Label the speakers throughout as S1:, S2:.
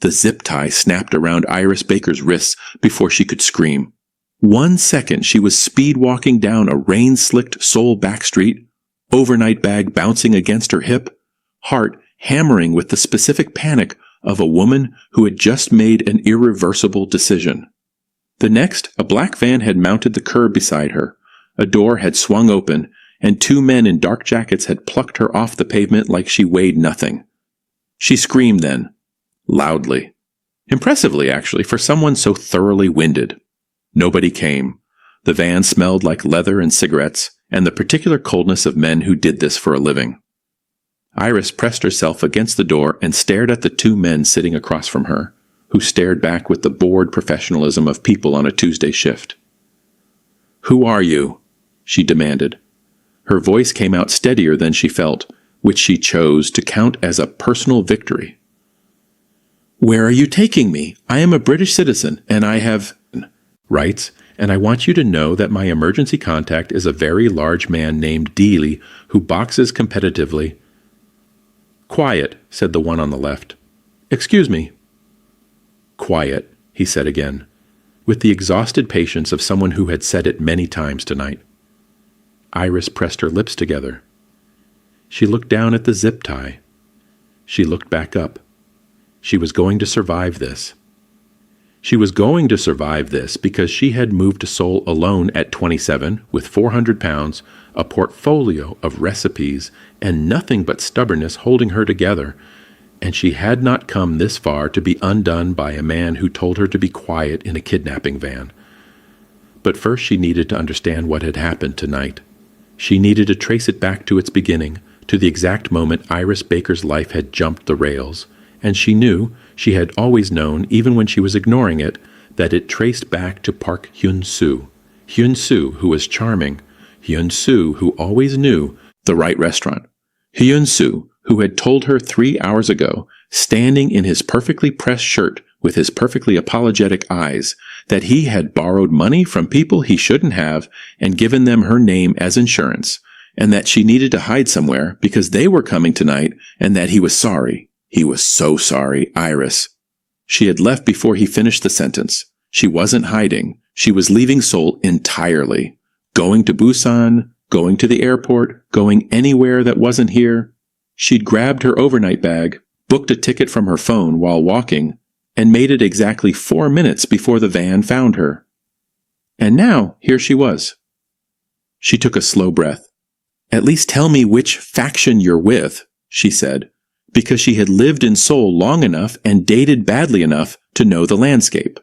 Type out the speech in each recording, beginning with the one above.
S1: The zip tie snapped around Iris Baker's wrists before she could scream. 1 second she was speed-walking down a rain-slicked Seoul backstreet, overnight bag bouncing against her hip, heart hammering with the specific panic of a woman who had just made an irreversible decision. The next, a black van had mounted the curb beside her, a door had swung open, and 2 men in dark jackets had plucked her off the pavement like she weighed nothing. She screamed then, loudly. Impressively, actually, for someone so thoroughly winded. Nobody came. The van smelled like leather and cigarettes, and the particular coldness of men who did this for a living. Iris pressed herself against the door and stared at the 2 men sitting across from her, who stared back with the bored professionalism of people on a Tuesday shift. "Who are you?" she demanded. Her voice came out steadier than she felt, which she chose to count as a personal victory. "Where are you taking me? I am a British citizen, and I have rights, and I want you to know that my emergency contact is a very large man named Dealey who boxes competitively." "Quiet," said the one on the left. "Excuse me." "Quiet," he said again, with the exhausted patience of someone who had said it many times tonight. Iris pressed her lips together. She looked down at the zip tie. She looked back up. She was going to survive this. She was going to survive this because she had moved to Seoul alone at 27 with 400 pounds, a portfolio of recipes, and nothing but stubbornness holding her together, and she had not come this far to be undone by a man who told her to be quiet in a kidnapping van. But first she needed to understand what had happened tonight. She needed to trace it back to its beginning, to the exact moment Iris Baker's life had jumped the rails, and she knew, she had always known, even when she was ignoring it, that it traced back to Park Hyun-soo. Hyun-soo, who was charming. Hyun-soo, who always knew the right restaurant. Hyun-soo, who had told her 3 hours ago, standing in his perfectly pressed shirt with his perfectly apologetic eyes, that he had borrowed money from people he shouldn't have and given them her name as insurance, and that she needed to hide somewhere because they were coming tonight, and that he was sorry. He was so sorry, Iris. She had left before he finished the sentence. She wasn't hiding. She was leaving Seoul entirely. Going to Busan, going to the airport, going anywhere that wasn't here. She'd grabbed her overnight bag, booked a ticket from her phone while walking, and made it exactly 4 minutes before the van found her. And now, here she was. She took a slow breath. "At least tell me which faction you're with," she said, because she had lived in Seoul long enough and dated badly enough to know the landscape.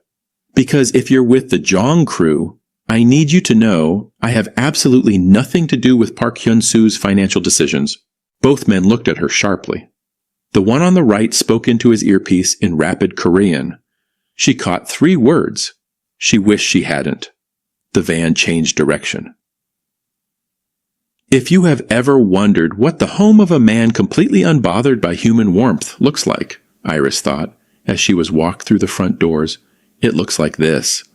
S1: "Because if you're with the Jong crew, I need you to know I have absolutely nothing to do with Park Hyun-soo's financial decisions." Both men looked at her sharply. The one on the right spoke into his earpiece in rapid Korean. She caught 3 words. She wished she hadn't. The van changed direction. If you have ever wondered what the home of a man completely unbothered by human warmth looks like, Iris thought, as she was walked through the front doors, it looks like this.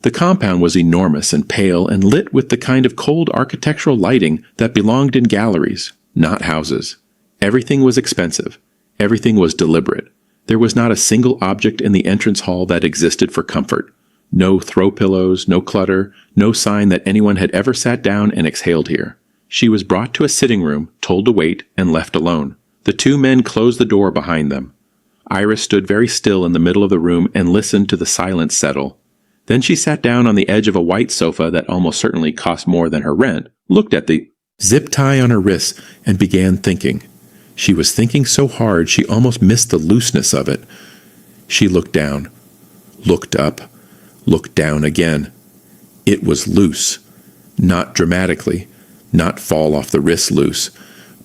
S1: The compound was enormous and pale and lit with the kind of cold architectural lighting that belonged in galleries, not houses. Everything was expensive. Everything was deliberate. There was not a single object in the entrance hall that existed for comfort. No throw pillows, no clutter, no sign that anyone had ever sat down and exhaled here. She was brought to a sitting room, told to wait, and left alone. The 2 men closed the door behind them. Iris stood very still in the middle of the room and listened to the silence settle. Then she sat down on the edge of a white sofa that almost certainly cost more than her rent, looked at the zip tie on her wrist, and began thinking. She was thinking so hard she almost missed the looseness of it. She looked down, looked up, looked down again. It was loose. Not dramatically, not fall off the wrist loose,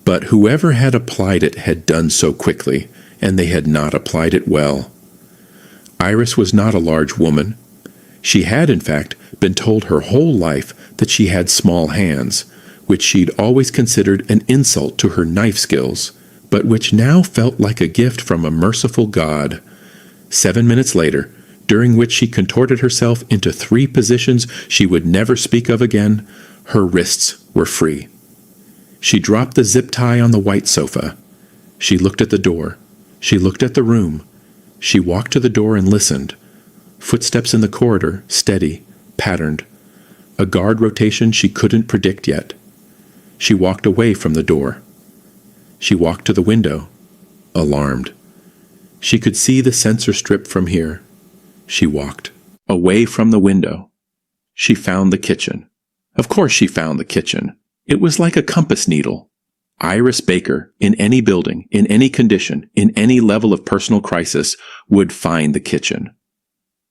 S1: but whoever had applied it had done so quickly, and they had not applied it well. Iris was not a large woman. She had, in fact, been told her whole life that she had small hands, which she'd always considered an insult to her knife skills, but which now felt like a gift from a merciful God. 7 minutes later, during which she contorted herself into 3 positions she would never speak of again, her wrists were free. She dropped the zip tie on the white sofa. She looked at the door. She looked at the room. She walked to the door and listened. Footsteps in the corridor, steady, patterned. A guard rotation she couldn't predict yet. She walked away from the door. She walked to the window, alarmed. She could see the sensor strip from here. She walked away from the window. She found the kitchen. Of course she found the kitchen. It was like a compass needle. Iris Baker, in any building, in any condition, in any level of personal crisis, would find the kitchen.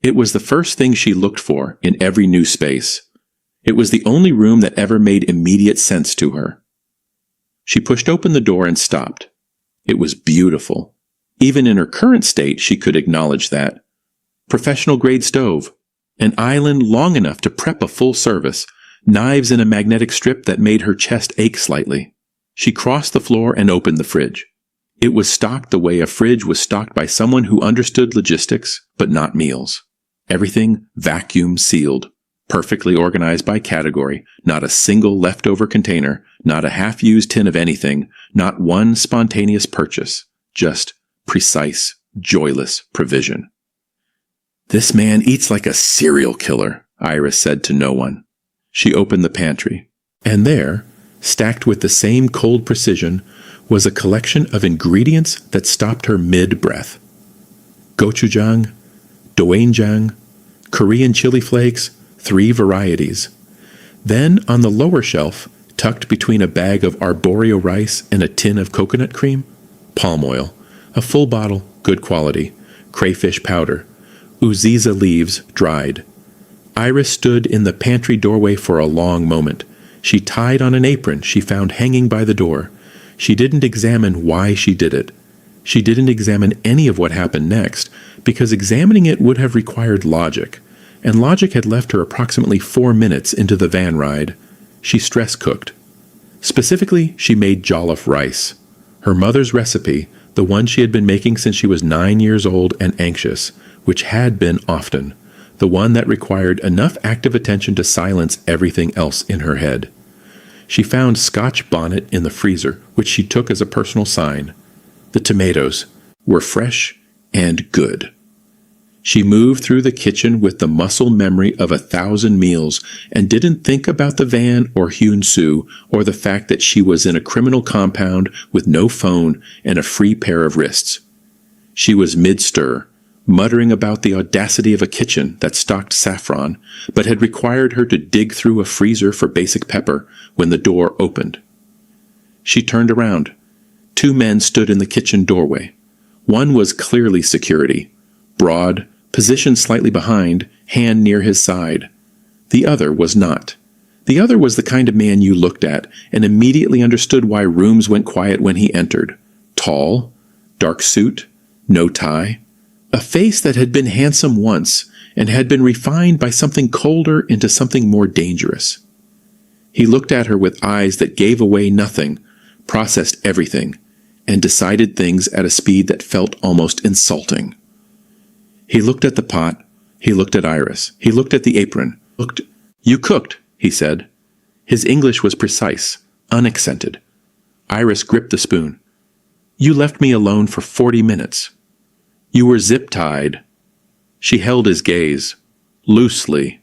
S1: It was the first thing she looked for in every new space. It was the only room that ever made immediate sense to her. She pushed open the door and stopped. It was beautiful. Even in her current state, she could acknowledge that. Professional-grade stove. An island long enough to prep a full service. Knives in a magnetic strip that made her chest ache slightly. She crossed the floor and opened the fridge. It was stocked the way a fridge was stocked by someone who understood logistics, but not meals. Everything vacuum sealed, perfectly organized by category, not a single leftover container, not a half-used tin of anything, not one spontaneous purchase, just precise, joyless provision. "This man eats like a serial killer," Iris said to no one. She opened the pantry, and there, stacked with the same cold precision, was a collection of ingredients that stopped her mid-breath. Gochujang, doenjang, Korean chili flakes, 3 varieties. Then, on the lower shelf, tucked between a bag of arborio rice and a tin of coconut cream, palm oil, a full bottle, good quality, crayfish powder, uziza leaves, dried. Iris stood in the pantry doorway for a long moment. She tied on an apron she found hanging by the door. She didn't examine why she did it. She didn't examine any of what happened next, because examining it would have required logic, and logic had left her approximately 4 minutes into the van ride. She stress cooked. Specifically, she made jollof rice. Her mother's recipe, the one she had been making since she was 9 years old and anxious, which had been often. The one that required enough active attention to silence everything else in her head. She found Scotch bonnet in the freezer, which she took as a personal sign. The tomatoes were fresh and good. She moved through the kitchen with the muscle memory of 1,000 meals and didn't think about the van or Hyun Soo or the fact that she was in a criminal compound with no phone and a free pair of wrists. She was mid-stir, muttering about the audacity of a kitchen that stocked saffron, but had required her to dig through a freezer for basic pepper when the door opened. She turned around. 2 men stood in the kitchen doorway. One was clearly security, broad, positioned slightly behind, hand near his side. The other was not. The other was the kind of man you looked at and immediately understood why rooms went quiet when he entered. Tall, dark suit, no tie. A face that had been handsome once and had been refined by something colder into something more dangerous. He looked at her with eyes that gave away nothing, processed everything, and decided things at a speed that felt almost insulting. He looked at the pot. He looked at Iris. He looked at the apron. "You cooked," he said. His English was precise, unaccented. Iris gripped the spoon. "You left me alone for 40 minutes. You were zip-tied." She held his gaze, loosely.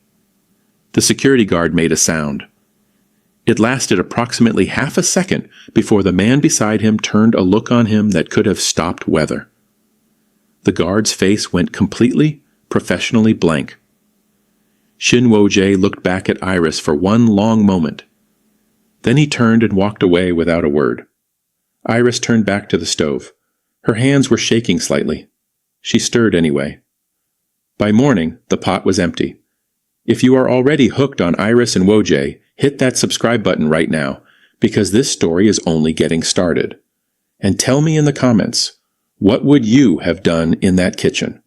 S1: The security guard made a sound. It lasted approximately half a second before the man beside him turned a look on him that could have stopped weather. The guard's face went completely, professionally blank. Shin Wo-Jae looked back at Iris for one long moment. Then he turned and walked away without a word. Iris turned back to the stove. Her hands were shaking slightly. She stirred anyway. By morning, the pot was empty. If you are already hooked on Iris and Wo-Jae, hit that subscribe button right now, because this story is only getting started. And tell me in the comments, what would you have done in that kitchen?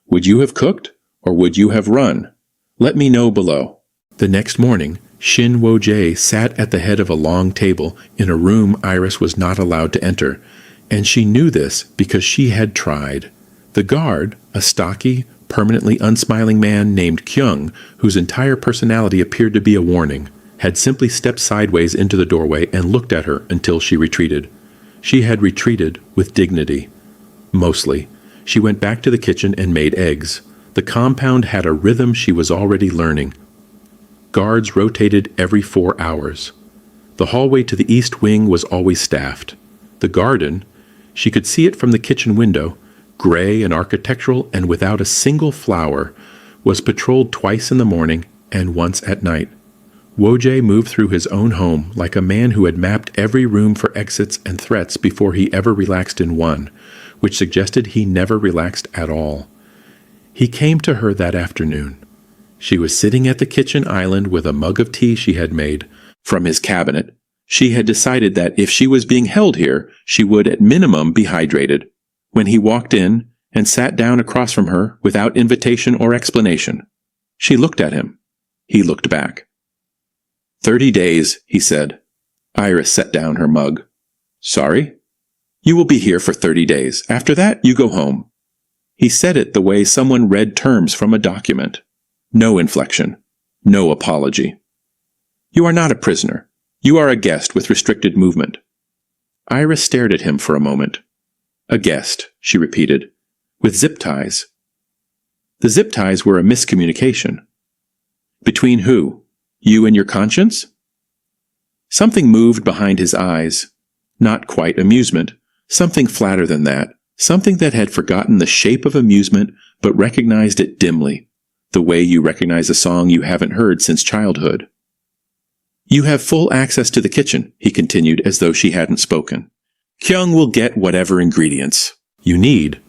S1: Would you have cooked, or would you have run? Let me know below. The next morning, Shin Wo-Jae sat at the head of a long table in a room Iris was not allowed to enter, and she knew this because she had tried. The guard, a stocky, permanently unsmiling man named Kyung, whose entire personality appeared to be a warning, had simply stepped sideways into the doorway and looked at her until she retreated. She had retreated with dignity. Mostly. She went back to the kitchen and made eggs. The compound had a rhythm she was already learning. Guards rotated every 4 hours. The hallway to the east wing was always staffed. The garden, she could see it from the kitchen window, gray and architectural and without a single flower, was patrolled twice in the morning and once at night. Wo-Jae moved through his own home like a man who had mapped every room for exits and threats before he ever relaxed in one, which suggested he never relaxed at all. He came to her that afternoon. She was sitting at the kitchen island with a mug of tea she had made from his cabinet. She had decided that if she was being held here, she would at minimum be hydrated. When he walked in and sat down across from her without invitation or explanation, she looked at him. He looked back. 30 days, he said. Iris set down her mug. Sorry? You will be here for 30 days. After that, you go home. He said it the way someone read terms from a document. No inflection. No apology. You are not a prisoner. You are a guest with restricted movement. Iris stared at him for a moment. A guest, she repeated, with zip ties. The zip ties were a miscommunication. Between who? You and your conscience? Something moved behind his eyes. Not quite amusement. Something flatter than that. Something that had forgotten the shape of amusement but recognized it dimly, the way you recognize a song you haven't heard since childhood. You have full access to the kitchen, he continued as though she hadn't spoken. Kyung will get whatever ingredients you need.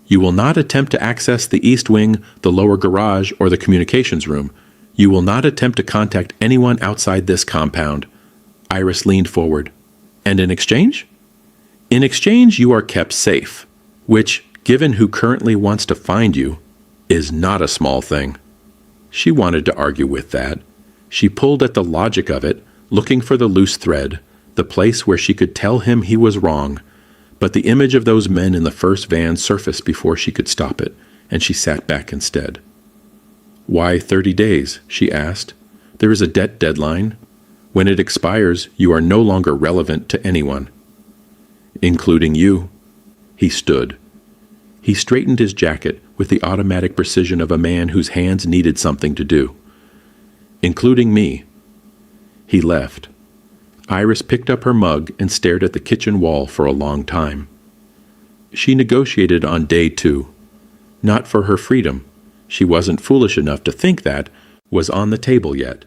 S1: You will not attempt to access the east wing, the lower garage, or the communications room. You will not attempt to contact anyone outside this compound. Iris leaned forward. And in exchange? In exchange, you are kept safe, which, given who currently wants to find you, is not a small thing. She wanted to argue with that. She pulled at the logic of it, looking for the loose thread, the place where she could tell him he was wrong. But the image of those men in the first van surfaced before she could stop it, and she sat back instead. Why 30 days? She asked. There is a debt deadline. When it expires, you are no longer relevant to anyone. Including you. He stood. He straightened his jacket with the automatic precision of a man whose hands needed something to do. Including me. He left. Iris picked up her mug and stared at the kitchen wall for a long time. She negotiated on day 2. Not for her freedom. She wasn't foolish enough to think that was on the table yet.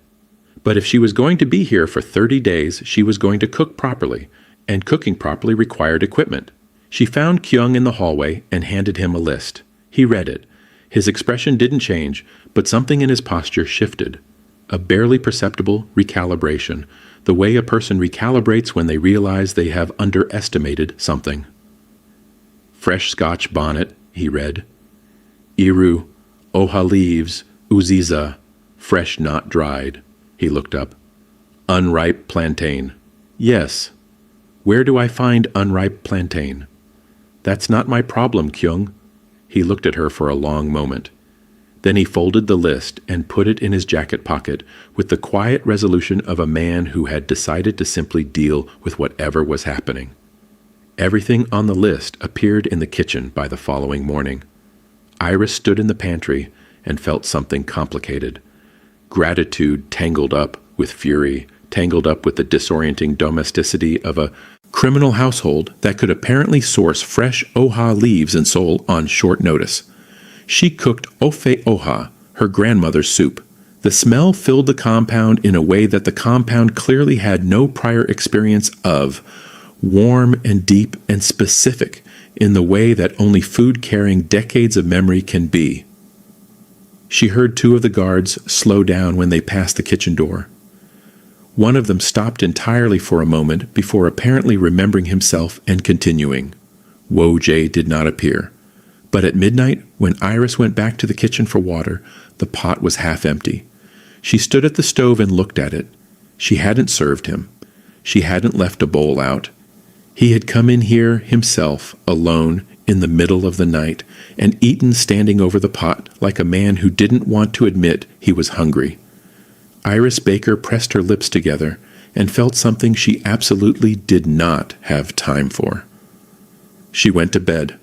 S1: But if she was going to be here for 30 days, she was going to cook properly, and cooking properly required equipment. She found Kyung in the hallway and handed him a list. He read it. His expression didn't change, but something in his posture shifted. A barely perceptible recalibration, the way a person recalibrates when they realize they have underestimated something. Fresh Scotch bonnet, he read. Iru, oha leaves, uziza, fresh not dried. He looked up. Unripe plantain. Yes. Where do I find unripe plantain? That's not my problem, Kyung. He looked at her for a long moment. Then he folded the list and put it in his jacket pocket with the quiet resolution of a man who had decided to simply deal with whatever was happening. Everything on the list appeared in the kitchen by the following morning. Iris stood in the pantry and felt something complicated. Gratitude tangled up with fury, tangled up with the disorienting domesticity of a criminal household that could apparently source fresh oha leaves in Seoul on short notice. She cooked ofe oha, her grandmother's soup. The smell filled the compound in a way that the compound clearly had no prior experience of, warm and deep and specific in the way that only food carrying decades of memory can be. She heard 2 of the guards slow down when they passed the kitchen door. One of them stopped entirely for a moment before apparently remembering himself and continuing. Wo-Jae did not appear. But at midnight, when Iris went back to the kitchen for water, the pot was half empty. She stood at the stove and looked at it. She hadn't served him. She hadn't left a bowl out. He had come in here himself, alone, in the middle of the night, and eaten standing over the pot like a man who didn't want to admit he was hungry. Iris Baker pressed her lips together and felt something she absolutely did not have time for. She went to bed.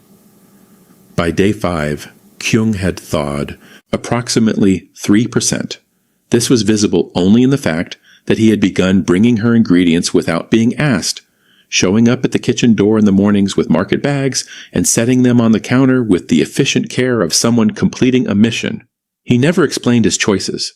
S1: By day 5, Kyung had thawed approximately 3%. This was visible only in the fact that he had begun bringing her ingredients without being asked, showing up at the kitchen door in the mornings with market bags and setting them on the counter with the efficient care of someone completing a mission. He never explained his choices.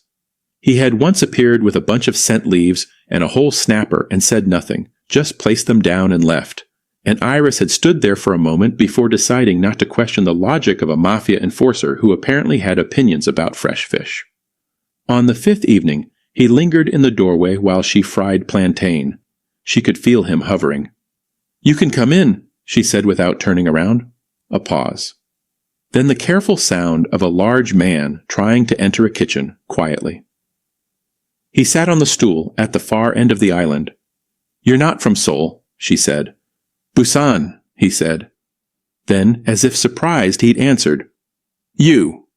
S1: He had once appeared with a bunch of scent leaves and a whole snapper and said nothing, just placed them down and left. And Iris had stood there for a moment before deciding not to question the logic of a mafia enforcer who apparently had opinions about fresh fish. On the 5th evening, he lingered in the doorway while she fried plantain. She could feel him hovering. "You can come in," she said without turning around. A pause. Then the careful sound of a large man trying to enter a kitchen quietly. He sat on the stool at the far end of the island. "You're not from Seoul," she said. "Busan," he said. Then, as if surprised, he'd answered, "You.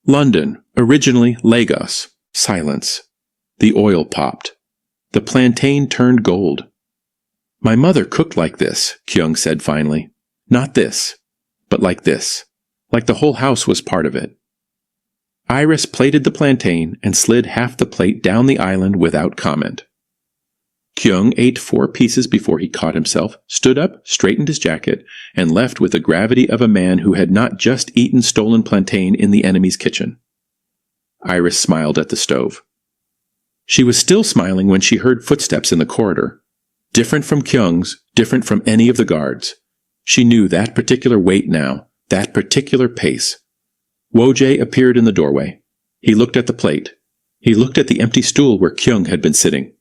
S1: London, originally Lagos." Silence. The oil popped. The plantain turned gold. "My mother cooked like this," Kyung said finally. "Not this, but like this. Like the whole house was part of it." Iris plated the plantain and slid half the plate down the island without comment. Kyung ate 4 pieces before he caught himself, stood up, straightened his jacket, and left with the gravity of a man who had not just eaten stolen plantain in the enemy's kitchen. Iris smiled at the stove. She was still smiling when she heard footsteps in the corridor. Different from Kyung's, different from any of the guards. She knew that particular weight now, that particular pace. Wo-Jae appeared in the doorway. He looked at the plate. He looked at the empty stool where Kyung had been sitting.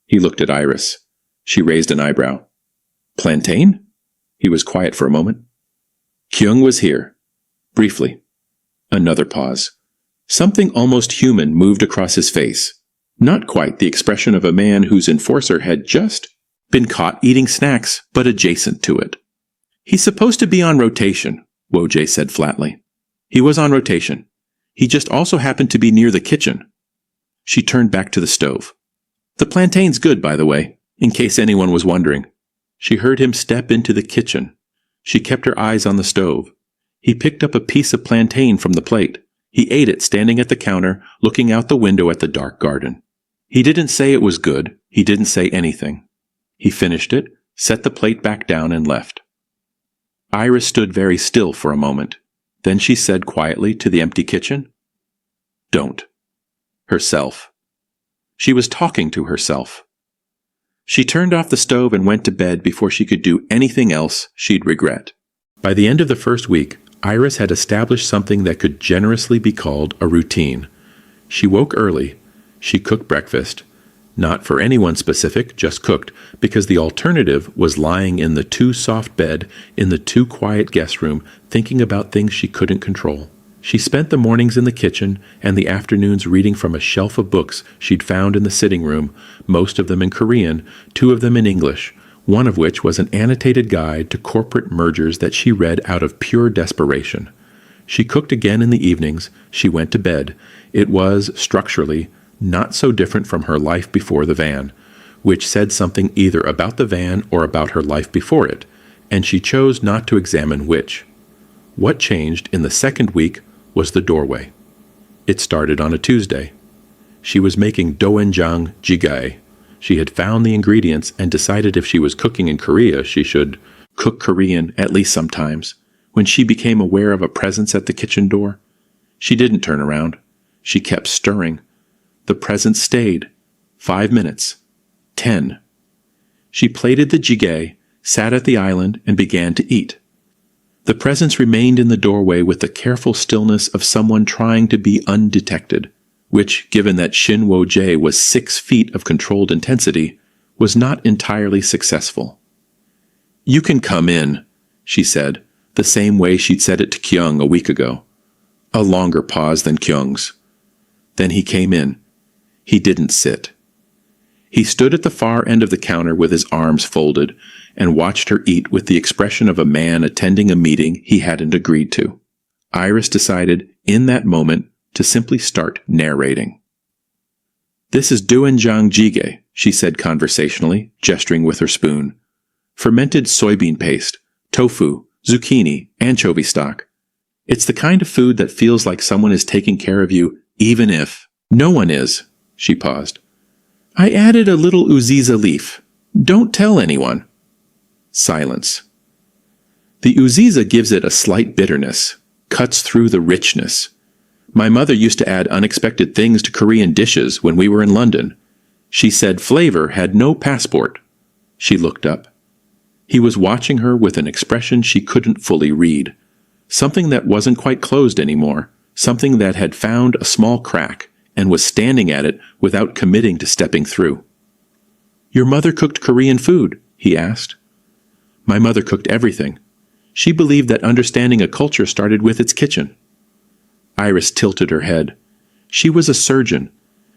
S1: He looked at Iris. She raised an eyebrow. "Plantain?" He was quiet for a moment. Kyung was here. Briefly. Another pause. Something almost human moved across his face. Not quite the expression of a man whose enforcer had just been caught eating snacks, but adjacent to it. "He's supposed to be on rotation," Wo-Jae said flatly. "He was on rotation. He just also happened to be near the kitchen." She turned back to the stove. "The plantain's good, by the way, in case anyone was wondering." She heard him step into the kitchen. She kept her eyes on the stove. He picked up a piece of plantain from the plate. He ate it standing at the counter, looking out the window at the dark garden. He didn't say it was good. He didn't say anything. He finished it, set the plate back down, and left. Iris stood very still for a moment. Then she said quietly to the empty kitchen, "Don't." Herself. She was talking to herself. She turned off the stove and went to bed before she could do anything else she'd regret. By the end of the first week, Iris had established something that could generously be called a routine. She woke early. She cooked breakfast. Not for anyone specific, just cooked, because the alternative was lying in the too soft bed in the too quiet guest room, thinking about things she couldn't control. She spent the mornings in the kitchen and the afternoons reading from a shelf of books she'd found in the sitting room, most of them in Korean, 2 of them in English, one of which was an annotated guide to corporate mergers that she read out of pure desperation. She cooked again in the evenings. She went to bed. It was, structurally, not so different from her life before the van, which said something either about the van or about her life before it, and she chose not to examine which. What changed in the second week was the doorway. It started on a Tuesday. She was making doenjang jjigae. She had found the ingredients and decided if she was cooking in Korea, she should cook Korean at least sometimes. When she became aware of a presence at the kitchen door, she didn't turn around. She kept stirring. The presence stayed. 5 minutes. 10. She plated the jjigae, sat at the island, and began to eat. The presence remained in the doorway with the careful stillness of someone trying to be undetected, which, given that Shin Wo-Jae was 6 feet of controlled intensity, was not entirely successful. "You can come in," she said, the same way she'd said it to Kyung a week ago. A longer pause than Kyung's. Then he came in. He didn't sit. He stood at the far end of the counter with his arms folded and watched her eat with the expression of a man attending a meeting he hadn't agreed to. Iris decided, in that moment, to simply start narrating. "This is doenjang jjigae," she said conversationally, gesturing with her spoon. "Fermented soybean paste, tofu, zucchini, anchovy stock. It's the kind of food that feels like someone is taking care of you, even if no one is. She paused. I added a little uziza leaf. Don't tell anyone. Silence. The uziza gives it a slight bitterness, cuts through the richness. My mother used to add unexpected things to Korean dishes when we were in London. She said flavor had no passport. She looked up. He was watching her with an expression she couldn't fully read. Something that wasn't quite closed anymore, something that had found a small crack and was standing at it without committing to stepping through. Your mother cooked Korean food? He asked. My mother cooked everything. She believed that understanding a culture started with its kitchen. Iris tilted her head. She was a surgeon.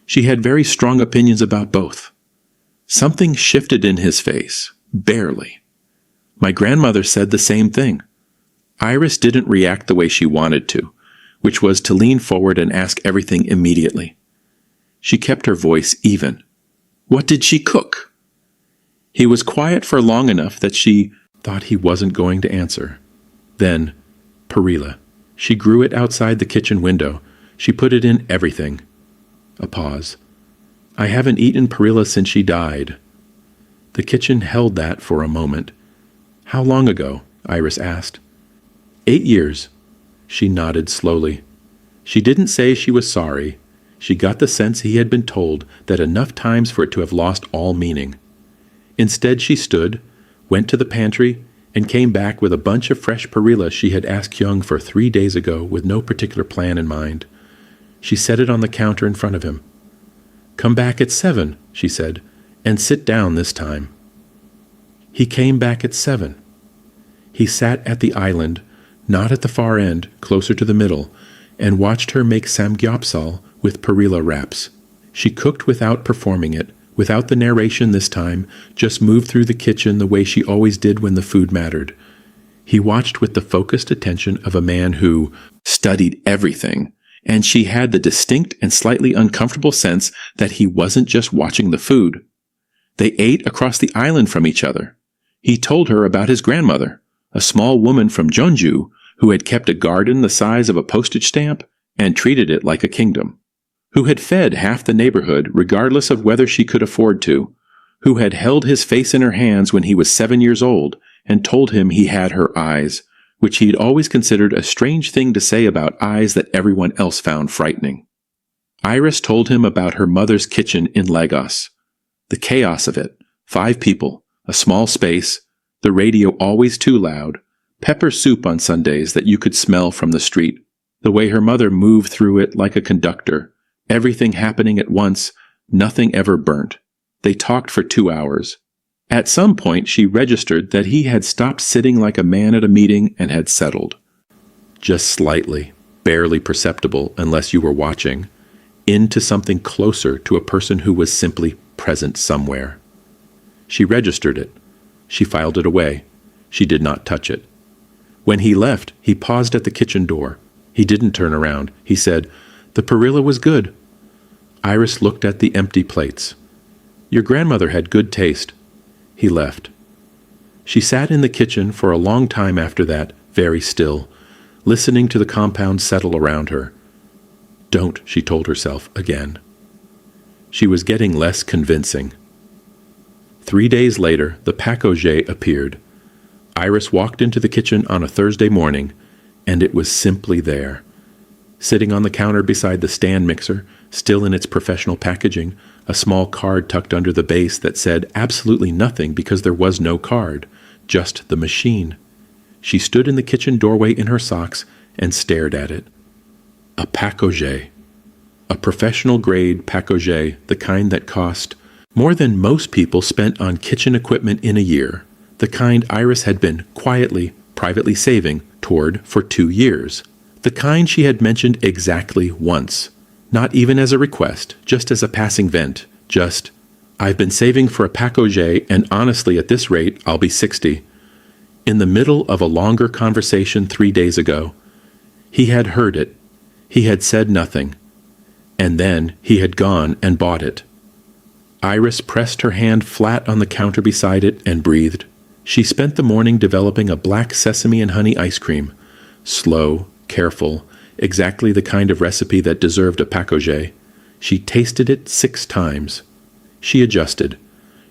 S1: She had very strong opinions about both. Something shifted in his face, barely. My grandmother said the same thing. Iris didn't react the way she wanted to, which was to lean forward and ask everything immediately. She kept her voice even. What did she cook? He was quiet for long enough that she thought he wasn't going to answer. Then, perilla. She grew it outside the kitchen window. She put it in everything. A pause. I haven't eaten perilla since she died. The kitchen held that for a moment. How long ago? Iris asked. 8 years. She nodded slowly. She didn't say she was sorry. She got the sense he had been told that enough times for it to have lost all meaning. Instead she stood, went to the pantry, and came back with a bunch of fresh perilla she had asked Kyung for 3 days ago with no particular plan in mind. She set it on the counter in front of him. Come back at 7, she said, and sit down this time. He came back at 7. He sat at the island, not at the far end, closer to the middle, and watched her make samgyeopsal with perilla wraps. She cooked without performing it, without the narration this time, just moved through the kitchen the way she always did when the food mattered. He watched with the focused attention of a man who studied everything, and she had the distinct and slightly uncomfortable sense that he wasn't just watching the food. They ate across the island from each other. He told her about his grandmother, a small woman from Jeonju who had kept a garden the size of a postage stamp and treated it like a kingdom, who had fed half the neighborhood regardless of whether she could afford to, who had held his face in her hands when he was 7 years old and told him he had her eyes, which he'd always considered a strange thing to say about eyes that everyone else found frightening. Iris told him about her mother's kitchen in Lagos. The chaos of it, 5 people, a small space, the radio always too loud, pepper soup on Sundays that you could smell from the street, the way her mother moved through it like a conductor, everything happening at once, nothing ever burnt. They talked for 2 hours. At some point she registered that he had stopped sitting like a man at a meeting and had settled. Just slightly, barely perceptible unless you were watching, into something closer to a person who was simply present somewhere. She registered it. She filed it away. She did not touch it. When he left, he paused at the kitchen door. He didn't turn around. He said, "The perilla was good." Iris looked at the empty plates. "Your grandmother had good taste." He left. She sat in the kitchen for a long time after that, very still, listening to the compound settle around her. Don't, she told herself again. She was getting less convincing. 3 days later, the AfroKorean appeared. Iris walked into the kitchen on a Thursday morning, and it was simply there. Sitting on the counter beside the stand mixer, still in its professional packaging, a small card tucked under the base that said absolutely nothing because there was no card, just the machine. She stood in the kitchen doorway in her socks and stared at it. A AfroKorean. A professional-grade AfroKorean, the kind that cost more than most people spent on kitchen equipment in a year, the kind Iris had been quietly, privately saving toward for 2 years. The kind she had mentioned exactly once. Not even as a request, just as a passing vent. Just, I've been saving for a AfroKorean, and honestly at this rate I'll be 60. In the middle of a longer conversation 3 days ago, he had heard it. He had said nothing. And then he had gone and bought it. Iris pressed her hand flat on the counter beside it and breathed. She spent the morning developing a black sesame and honey ice cream. Slow, careful, exactly the kind of recipe that deserved a pakojé. She tasted it 6 times. She adjusted.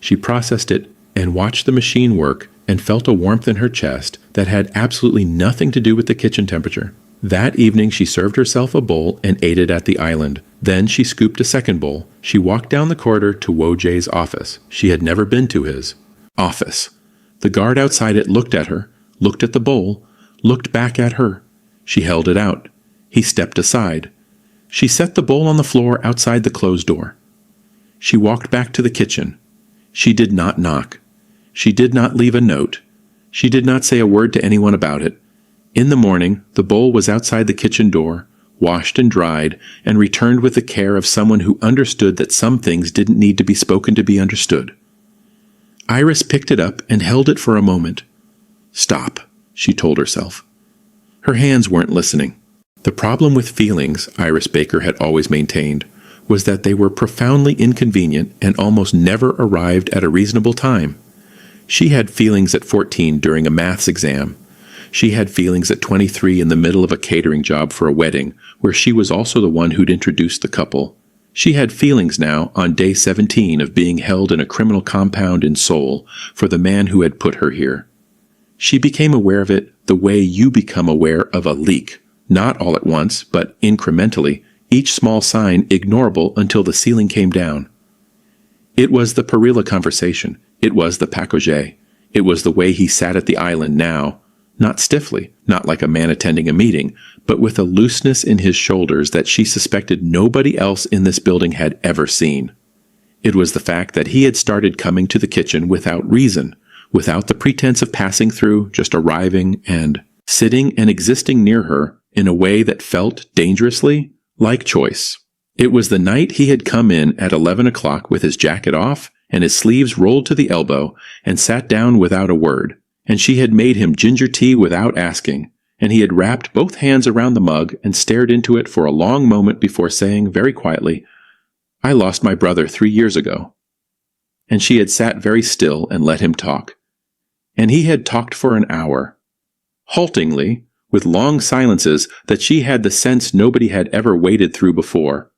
S1: She processed it and watched the machine work and felt a warmth in her chest that had absolutely nothing to do with the kitchen temperature. That evening she served herself a bowl and ate it at the island. Then she scooped a second bowl. She walked down the corridor to Wo-Jae's office. She had never been to his office. The guard outside it looked at her, looked at the bowl, looked back at her. She held it out. He stepped aside. She set the bowl on the floor outside the closed door. She walked back to the kitchen. She did not knock. She did not leave a note. She did not say a word to anyone about it. In the morning, the bowl was outside the kitchen door, washed and dried, and returned with the care of someone who understood that some things didn't need to be spoken to be understood. Iris picked it up and held it for a moment. Stop, she told herself. Her hands weren't listening. The problem with feelings, Iris Baker had always maintained, was that they were profoundly inconvenient and almost never arrived at a reasonable time. She had feelings at 14 during a maths exam. She had feelings at 23 in the middle of a catering job for a wedding, where she was also the one who'd introduced the couple. She had feelings now on day 17 of being held in a criminal compound in Seoul for the man who had put her here. She became aware of it the way you become aware of a leak, not all at once, but incrementally, each small sign ignorable until the ceiling came down. It was the Perilla conversation. It was the pakojé. It was the way he sat at the island now, not stiffly, not like a man attending a meeting, but with a looseness in his shoulders that she suspected nobody else in this building had ever seen. It was the fact that he had started coming to the kitchen without reason, without the pretense of passing through, just arriving and sitting and existing near her in a way that felt dangerously like choice. It was the night he had come in at 11 o'clock with his jacket off and his sleeves rolled to the elbow and sat down without a word, and she had made him ginger tea without asking, and he had wrapped both hands around the mug and stared into it for a long moment before saying very quietly, "I lost my brother 3 years ago." And she had sat very still and let him talk. And he had talked for an hour, haltingly, with long silences that she had the sense nobody had ever waded through before.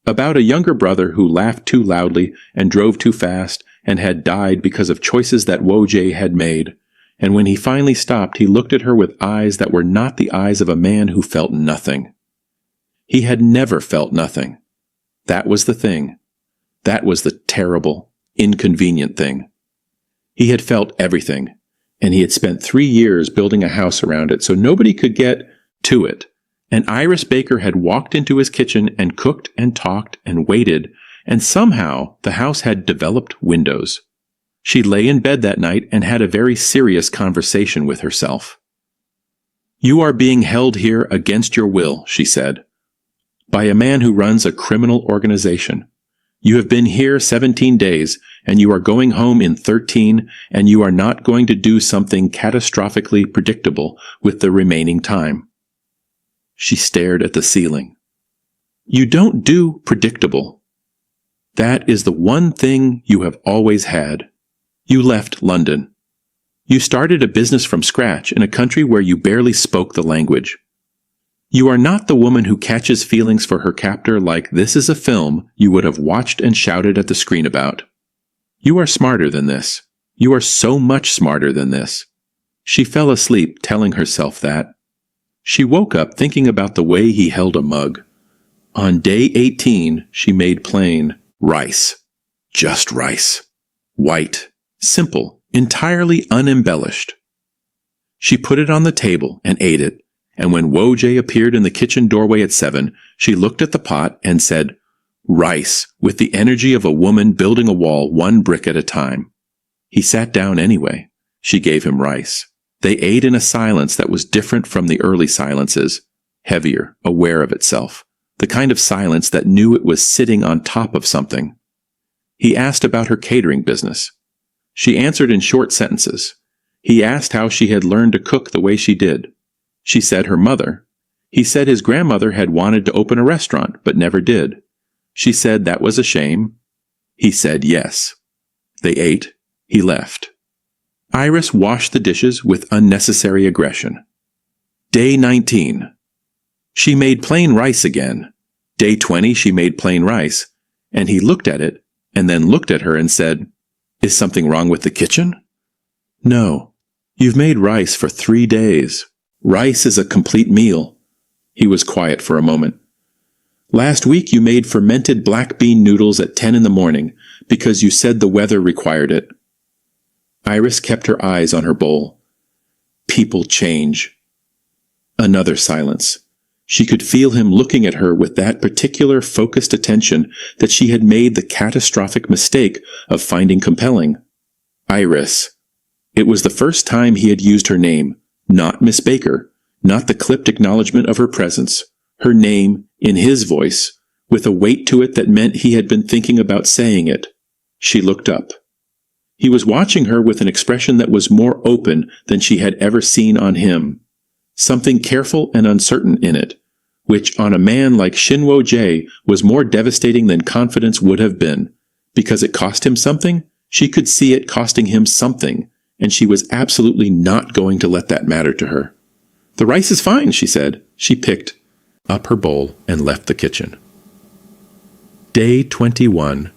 S1: About a younger brother who laughed too loudly and drove too fast and had died because of choices that Wo-Jae had made. And when he finally stopped, he looked at her with eyes that were not the eyes of a man who felt nothing. He had never felt nothing. That was the thing. That was the terrible, inconvenient thing. He had felt everything, and he had spent 3 years building a house around it so nobody could get to it. And Iris Baker had walked into his kitchen and cooked and talked and waited, and somehow the house had developed windows. She lay in bed that night and had a very serious conversation with herself. "You are being held here against your will," she said, "by a man who runs a criminal organization. You have been here 17 days, and you are going home in 13, and you are not going to do something catastrophically predictable with the remaining time." She stared at the ceiling. "You don't do predictable. That is the one thing you have always had. You left London. You started a business from scratch in a country where you barely spoke the language. You are not the woman who catches feelings for her captor like this is a film you would have watched and shouted at the screen about. You are smarter than this. You are so much smarter than this." She fell asleep telling herself that. She woke up thinking about the way he held a mug. On day 18, she made plain rice. Just rice. White. Simple. Entirely unembellished. She put it on the table and ate it, and when Wo-Jae appeared in the kitchen doorway at 7, she looked at the pot and said, "Rice," with the energy of a woman building a wall 1 brick at a time. He sat down anyway. She gave him rice. They ate in a silence that was different from the early silences, heavier, aware of itself, the kind of silence that knew it was sitting on top of something. He asked about her catering business. She answered in short sentences. He asked how she had learned to cook the way she did. She said her mother. He said his grandmother had wanted to open a restaurant, but never did. She said that was a shame. He said yes. They ate. He left. Iris washed the dishes with unnecessary aggression. Day 19. She made plain rice again. Day 20, she made plain rice, and he looked at it, and then looked at her and said, "Is something wrong with the kitchen?" "No. You've made rice for 3 days. Rice is a complete meal." He was quiet for a moment. "Last week you made fermented black bean noodles at 10 in the morning because you said the weather required it." Iris kept her eyes on her bowl. People change. Another silence. She could feel him looking at her with that particular focused attention that she had made the catastrophic mistake of finding compelling. Iris. It was the first time he had used her name, not Miss Baker, not the clipped acknowledgement of her presence. Her name, in his voice, with a weight to it that meant he had been thinking about saying it. She looked up. He was watching her with an expression that was more open than she had ever seen on him. Something careful and uncertain in it, which on a man like Shin Wo-Jae was more devastating than confidence would have been. Because it cost him something, she could see it costing him something, and she was absolutely not going to let that matter to her. "The rice is fine," she said. She picked up her bowl and left the kitchen. Day 21.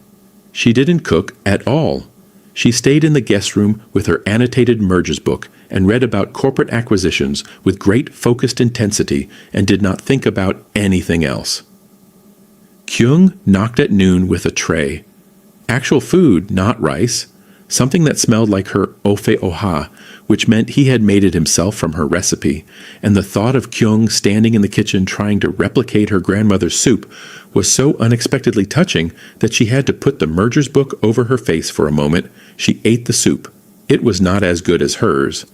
S1: She didn't cook at all. She stayed in the guest room with her annotated merges book and read about corporate acquisitions with great focused intensity and did not think about anything else. Kyung knocked at noon with a tray. Actual food, not rice. Something that smelled like her ofe oha, which meant he had made it himself from her recipe, and the thought of Kyung standing in the kitchen trying to replicate her grandmother's soup was so unexpectedly touching that she had to put the mergers book over her face for a moment. She ate the soup. It was not as good as hers.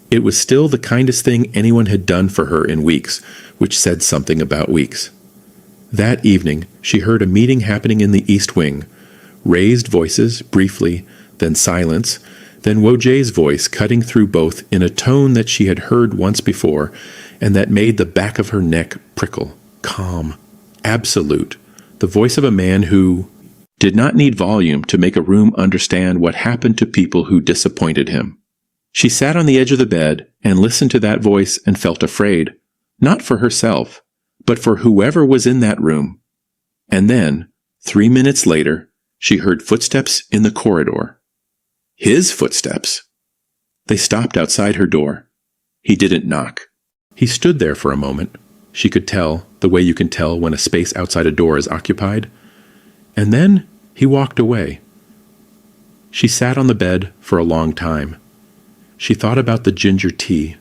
S1: It was still the kindest thing anyone had done for her in weeks, which said something about weeks. That evening, she heard a meeting happening in the East Wing. Raised voices, briefly, then silence, then Wo-Jae's voice cutting through both in a tone that she had heard once before and that made the back of her neck prickle. Calm. Absolute. The voice of a man who did not need volume to make a room understand what happened to people who disappointed him. She sat on the edge of the bed and listened to that voice and felt afraid, not for herself, but for whoever was in that room. And then, 3 minutes later, she heard footsteps in the corridor. His footsteps. They stopped outside her door. He didn't knock. He stood there for a moment. She could tell, the way you can tell when a space outside a door is occupied. And then he walked away. She sat on the bed for a long time. She thought about the ginger tea,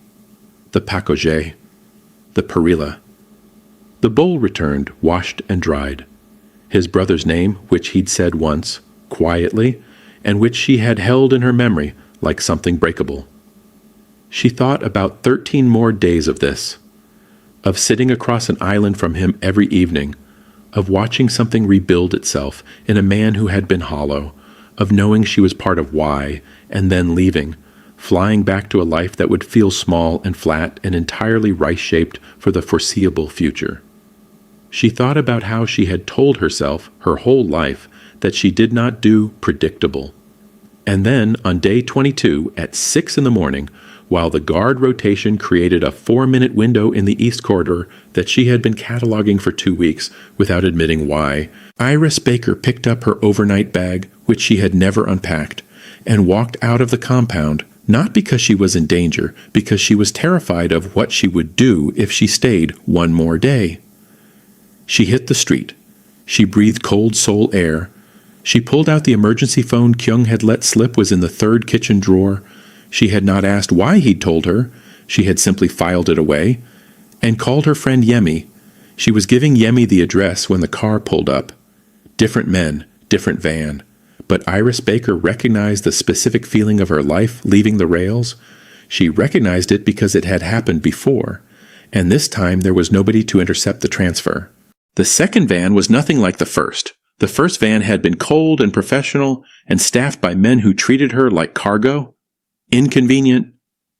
S1: the pakojé, the perilla. The bowl returned, washed and dried. His brother's name, which he'd said once, quietly, and which she had held in her memory like something breakable. She thought about 13 more days of this, of sitting across an island from him every evening, of watching something rebuild itself in a man who had been hollow, of knowing she was part of why, and then leaving, flying back to a life that would feel small and flat and entirely rice-shaped for the foreseeable future. She thought about how she had told herself her whole life that she did not do predictable. And then, on day 22, at 6 in the morning, while the guard rotation created a 4-minute window in the East Corridor that she had been cataloging for 2 weeks without admitting why, Iris Baker picked up her overnight bag, which she had never unpacked, and walked out of the compound, not because she was in danger, because she was terrified of what she would do if she stayed one more day. She hit the street. She breathed cold Seoul air. She pulled out the emergency phone Kyung had let slip was in the third kitchen drawer. She had not asked why he'd told her. She had simply filed it away. And called her friend Yemi. She was giving Yemi the address when the car pulled up. Different men, different van. But Iris Baker recognized the specific feeling of her life leaving the rails. She recognized it because it had happened before. And this time there was nobody to intercept the transfer. The second van was nothing like the first. The first van had been cold and professional and staffed by men who treated her like cargo. Inconvenient,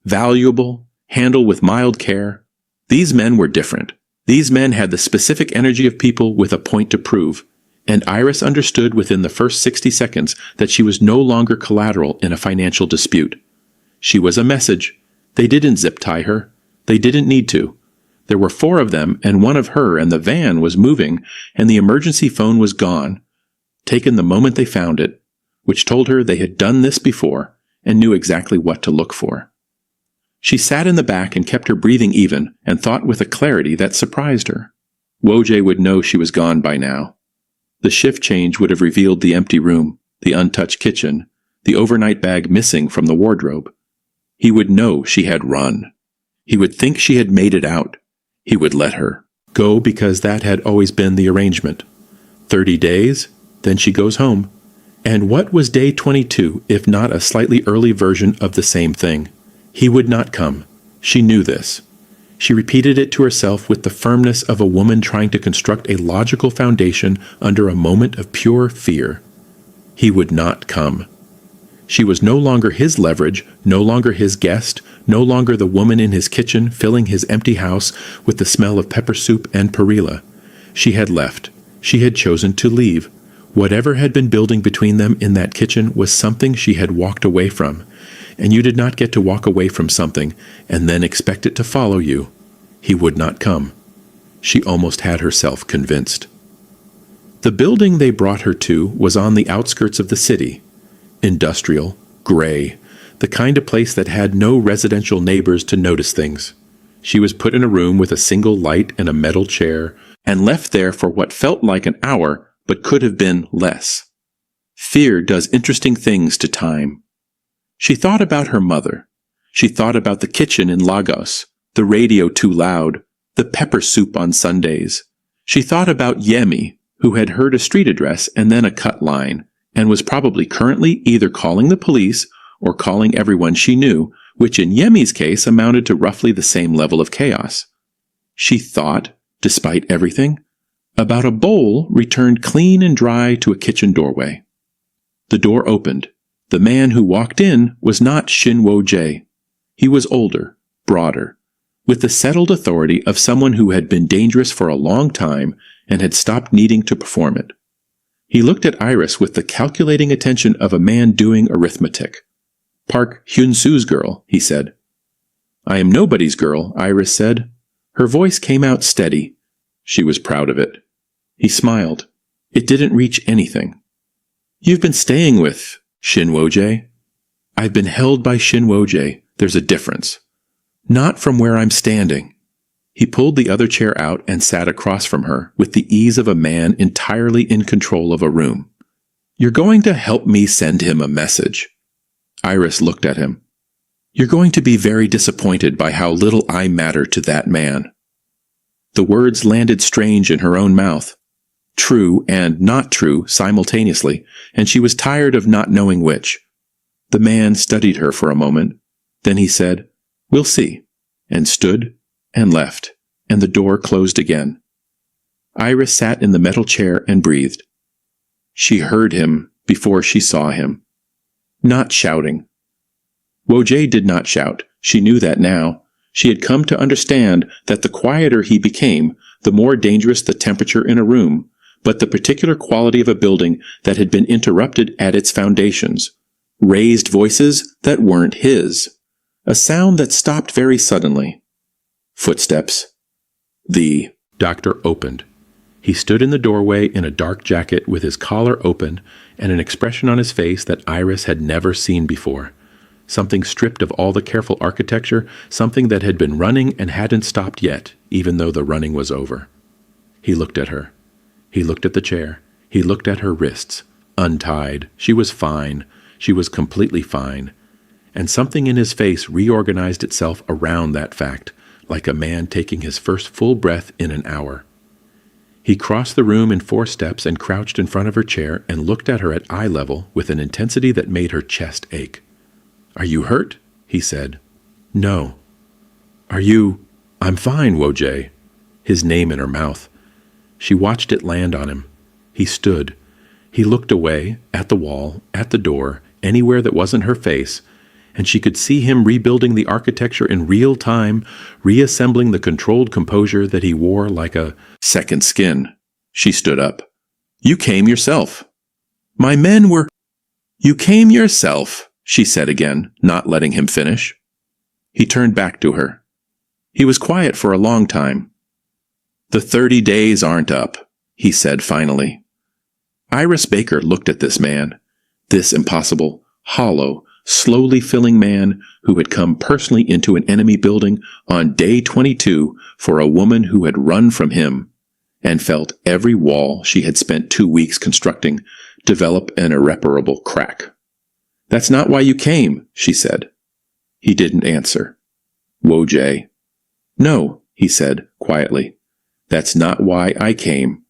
S1: valuable, handled with mild care. These men were different. These men had the specific energy of people with a point to prove. And Iris understood within the first 60 seconds that she was no longer collateral in a financial dispute. She was a message. They didn't zip tie her. They didn't need to. There were 4 of them, and one of her, and the van was moving, and the emergency phone was gone, taken the moment they found it, which told her they had done this before and knew exactly what to look for. She sat in the back and kept her breathing even and thought with a clarity that surprised her. Wo-Jae would know she was gone by now. The shift change would have revealed the empty room, the untouched kitchen, the overnight bag missing from the wardrobe. He would know she had run. He would think she had made it out. He would let her go because that had always been the arrangement. 30 days, then she goes home. And what was day 22 if not a slightly early version of the same thing? He would not come. She knew this. She repeated it to herself with the firmness of a woman trying to construct a logical foundation under a moment of pure fear. He would not come. She was no longer his leverage, no longer his guest, no longer the woman in his kitchen filling his empty house with the smell of pepper soup and perilla. She had left. She had chosen to leave. Whatever had been building between them in that kitchen was something she had walked away from. And you did not get to walk away from something and then expect it to follow you. He would not come. She almost had herself convinced. The building they brought her to was on the outskirts of the city. Industrial, gray, the kind of place that had no residential neighbors to notice things. She was put in a room with a single light and a metal chair, and left there for what felt like an hour, but could have been less. Fear does interesting things to time. She thought about her mother. She thought about the kitchen in Lagos, the radio too loud, the pepper soup on Sundays. She thought about Yemi, who had heard a street address and then a cut line, and was probably currently either calling the police or calling everyone she knew, which in Yemi's case amounted to roughly the same level of chaos. She thought, despite everything, about a bowl returned clean and dry to a kitchen doorway. The door opened. The man who walked in was not Shin Wo-Jae. He was older, broader, with the settled authority of someone who had been dangerous for a long time and had stopped needing to perform it. He looked at Iris with the calculating attention of a man doing arithmetic. "Park Hyun-soo's girl," he said. "I am nobody's girl," Iris said. Her voice came out steady. She was proud of it. He smiled. It didn't reach anything. "You've been staying with Shin Wo-Jae?" "I've been held by Shin Wo-Jae. There's a difference." "Not from where I'm standing." He pulled the other chair out and sat across from her with the ease of a man entirely in control of a room. "You're going to help me send him a message." Iris looked at him. "You're going to be very disappointed by how little I matter to that man." The words landed strange in her own mouth. True and not true simultaneously, and she was tired of not knowing which. The man studied her for a moment. Then he said, "We'll see," and stood and left, and the door closed again. Iris sat in the metal chair and breathed. She heard him before she saw him. Not shouting. Wo-Jae did not shout. She knew that now. She had come to understand that the quieter he became, the more dangerous the temperature in a room, but the particular quality of a building that had been interrupted at its foundations. Raised voices that weren't his. A sound that stopped very suddenly. Footsteps. The doctor opened. He stood in the doorway in a dark jacket with his collar open and an expression on his face that Iris had never seen before. Something stripped of all the careful architecture, something that had been running and hadn't stopped yet, even though the running was over. He looked at her. He looked at the chair. He looked at her wrists. Untied. She was fine. She was completely fine. And something in his face reorganized itself around that fact, like a man taking his first full breath in an hour. He crossed the room in 4 steps and crouched in front of her chair and looked at her at eye level with an intensity that made her chest ache. "Are you hurt?" he said. "No." "Are you—" "I'm fine, Wo-Jae." His name in her mouth. She watched it land on him. He stood. He looked away, at the wall, at the door, anywhere that wasn't her face, and she could see him rebuilding the architecture in real time, reassembling the controlled composure that he wore like a second skin. She stood up. "You came yourself." "My men were—" "You came yourself," she said again, not letting him finish. He turned back to her. He was quiet for a long time. "The 30 days aren't up," he said finally. Iris Baker looked at this man, this impossible, hollow, slowly filling man who had come personally into an enemy building on day 22 for a woman who had run from him, and felt every wall she had spent 2 weeks constructing develop an irreparable crack. "That's not why you came," she said. He didn't answer. Wo-Jae. "No," he said quietly. "That's not why I came."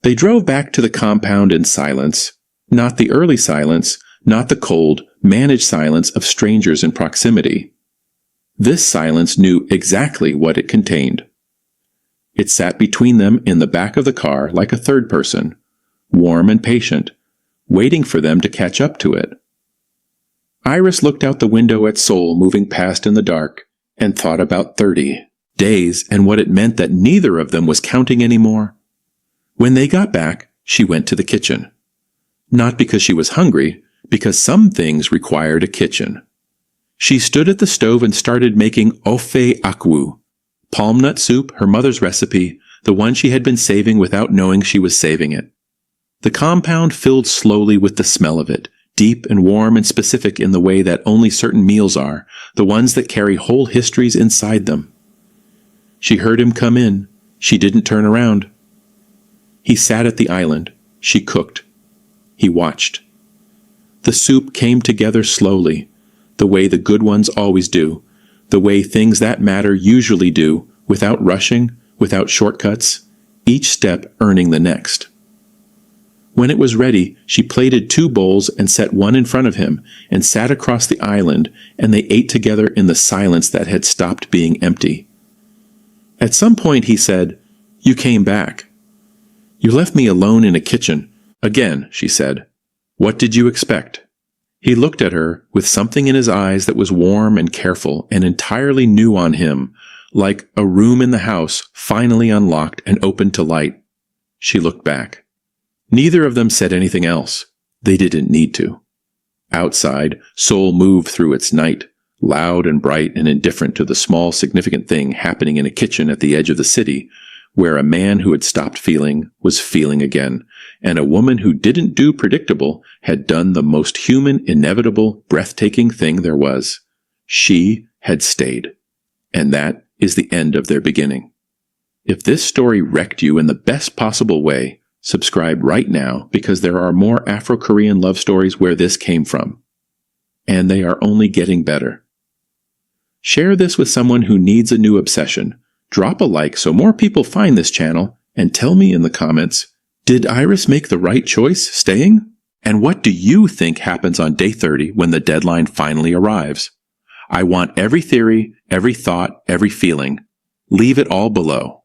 S1: They drove back to the compound in silence, not the early silence, not the cold, managed silence of strangers in proximity. This silence knew exactly what it contained. It sat between them in the back of the car like a third person, warm and patient, waiting for them to catch up to it. Iris looked out the window at Seoul moving past in the dark and thought about 30 days and what it meant that neither of them was counting anymore. When they got back, she went to the kitchen. Not because she was hungry, because some things required a kitchen. She stood at the stove and started making ofe akwu, palm nut soup, her mother's recipe, the one she had been saving without knowing she was saving it. The compound filled slowly with the smell of it, deep and warm and specific in the way that only certain meals are, the ones that carry whole histories inside them. She heard him come in. She didn't turn around. He sat at the island. She cooked. He watched. The soup came together slowly, the way the good ones always do, the way things that matter usually do, without rushing, without shortcuts, each step earning the next. When it was ready, she plated 2 bowls and set one in front of him, and sat across the island, and they ate together in the silence that had stopped being empty. At some point he said, "You came back. You left me alone in a kitchen. Again," she said. "What did you expect?" He looked at her with something in his eyes that was warm and careful and entirely new on him, like a room in the house finally unlocked and opened to light. She looked back. Neither of them said anything else. They didn't need to. Outside, Seoul moved through its night, loud and bright and indifferent to the small significant thing happening in a kitchen at the edge of the city, where a man who had stopped feeling was feeling again, and a woman who didn't do predictable had done the most human, inevitable, breathtaking thing there was. She had stayed. And that is the end of their beginning. If this story wrecked you in the best possible way, subscribe right now because there are more Afro-Korean love stories where this came from. And they are only getting better. Share this with someone who needs a new obsession. Drop a like so more people find this channel, and tell me in the comments, did Iris make the right choice staying? And what do you think happens on day 30 when the deadline finally arrives? I want every theory, every thought, every feeling. Leave it all below.